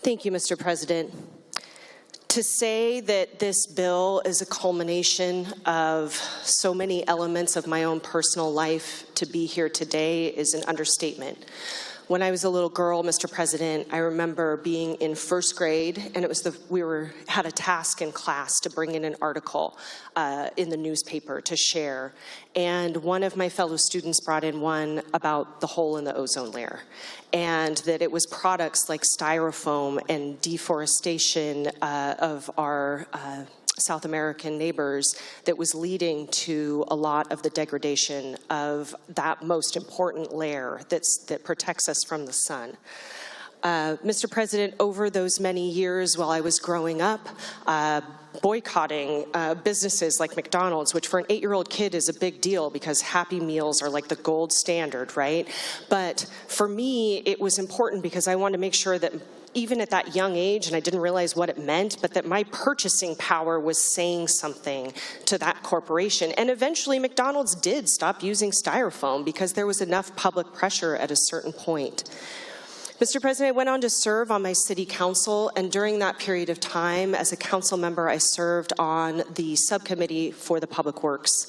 Thank you, Mr. President. To say that this bill is a culmination of so many elements of my own personal life to be here today is an understatement. When I was a little girl, Mr. President, I remember being in first grade, and it was had a task in class to bring in an article in the newspaper to share. And one of my fellow students brought in one about the hole in the ozone layer, and that it was products like styrofoam and deforestation of our South American neighbors that was leading to a lot of the degradation of that most important layer that protects us from the sun. Mr. President, over those many years while I was growing up, boycotting businesses like McDonald's, which for an 8-year-old kid is a big deal because Happy Meals are like the gold standard, right? But for me, it was important because I wanted to make sure that even at that young age, and I didn't realize what it meant, but that my purchasing power was saying something to that corporation. And eventually McDonald's did stop using styrofoam because there was enough public pressure at a certain point. Mr. President, I went on to serve on my city council, and during that period of time, as a council member, I served on the subcommittee for the Public Works.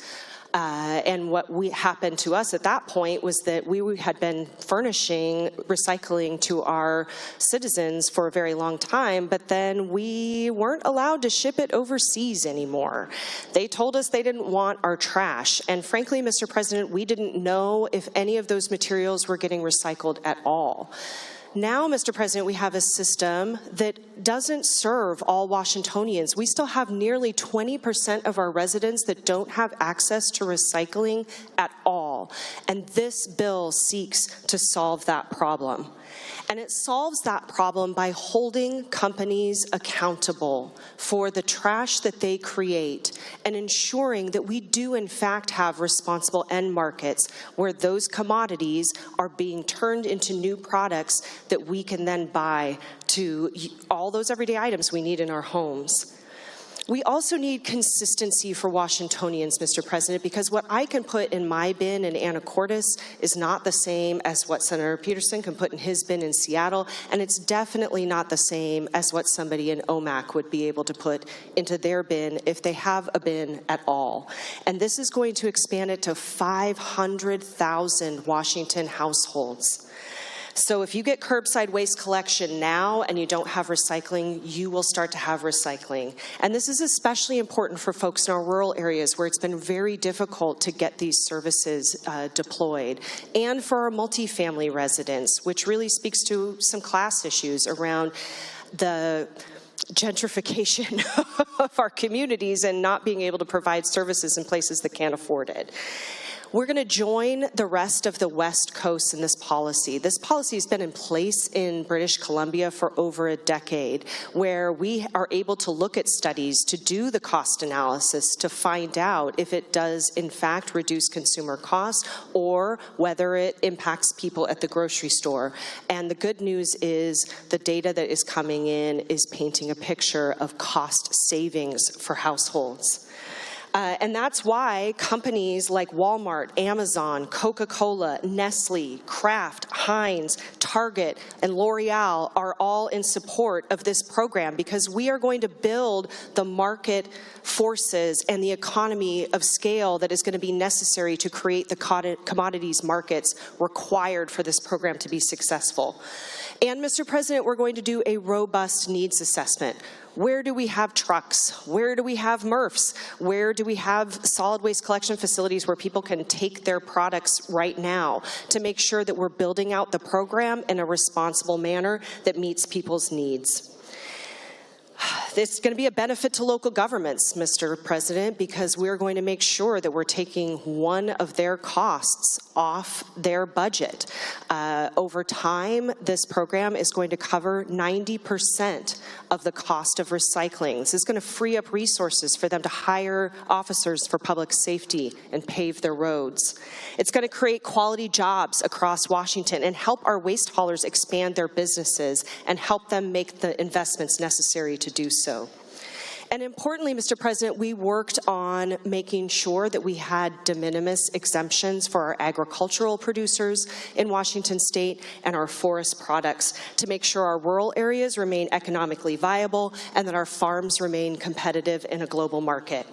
And what happened to us at that point was that we had been furnishing recycling to our citizens for a very long time, but then we weren't allowed to ship it overseas anymore. They told us they didn't want our trash. And frankly, Mr. President, we didn't know if any of those materials were getting recycled at all. Now, Mr. President, we have a system that doesn't serve all Washingtonians. We still have nearly 20% of our residents that don't have access to recycling at all. And this bill seeks to solve that problem. And it solves that problem by holding companies accountable for the trash that they create and ensuring that we do in fact have responsible end markets where those commodities are being turned into new products that we can then buy to all those everyday items we need in our homes. We also need consistency for Washingtonians, Mr. President, because what I can put in my bin in Anacortes is not the same as what Senator Peterson can put in his bin in Seattle, and it's definitely not the same as what somebody in Omak would be able to put into their bin if they have a bin at all. And this is going to expand it to 500,000 Washington households. So if you get curbside waste collection now and you don't have recycling, you will start to have recycling. And this is especially important for folks in our rural areas where it's been very difficult to get these services deployed, and for our multifamily residents, which really speaks to some class issues around the gentrification of our communities and not being able to provide services in places that can't afford it. We're going to join the rest of the West Coast in this policy. This policy has been in place in British Columbia for over a decade, where we are able to look at studies to do the cost analysis to find out if it does in fact reduce consumer costs or whether it impacts people at the grocery store. And the good news is the data that is coming in is painting a picture of cost savings for households. And that's why companies like Walmart, Amazon, Coca-Cola, Nestle, Kraft, Heinz, Target, and L'Oreal are all in support of this program, because we are going to build the market forces and the economy of scale that is going to be necessary to create the commodities markets required for this program to be successful. And, Mr. President, we're going to do a robust needs assessment. Where do we have trucks? Where do we have MRFs? Where do we have solid waste collection facilities where people can take their products right now, to make sure that we're building out the program in a responsible manner that meets people's needs? This is going to be a benefit to local governments, Mr. President, because we're going to make sure that we're taking one of their costs off their budget. Over time, this program is going to cover 90% of the cost of recycling. This is going to free up resources for them to hire officers for public safety and pave their roads. It's going to create quality jobs across Washington and help our waste haulers expand their businesses and help them make the investments necessary to do so. And importantly, Mr. President, we worked on making sure that we had de minimis exemptions for our agricultural producers in Washington state and our forest products to make sure our rural areas remain economically viable and that our farms remain competitive in a global market.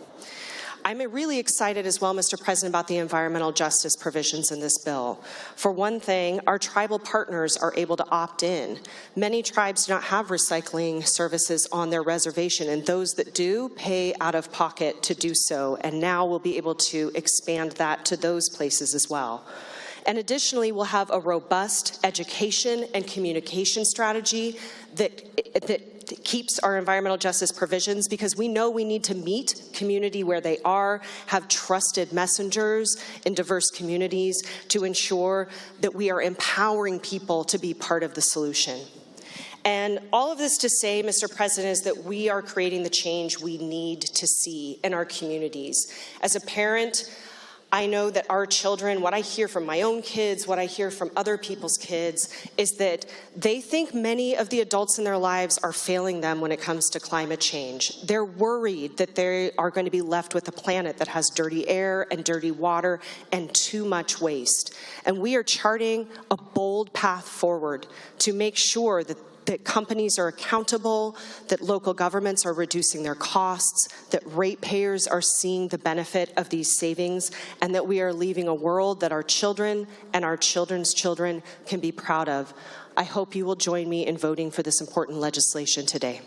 I'm really excited as well, Mr. President, about the environmental justice provisions in this bill. For one thing, our tribal partners are able to opt in. Many tribes do not have recycling services on their reservation, and those that do pay out of pocket to do so, and now we'll be able to expand that to those places as well. And additionally, we'll have a robust education and communication strategy that keeps our environmental justice provisions, because we know we need to meet community where they are, have trusted messengers in diverse communities to ensure that we are empowering people to be part of the solution. And all of this to say, Mr. President, is that we are creating the change we need to see in our communities. As a parent, I know that our children, what I hear from my own kids, what I hear from other people's kids, is that they think many of the adults in their lives are failing them when it comes to climate change. They're worried that they are going to be left with a planet that has dirty air and dirty water and too much waste. And we are charting a bold path forward to make sure that companies are accountable, that local governments are reducing their costs, that ratepayers are seeing the benefit of these savings, and that we are leaving a world that our children and our children's children can be proud of. I hope you will join me in voting for this important legislation today.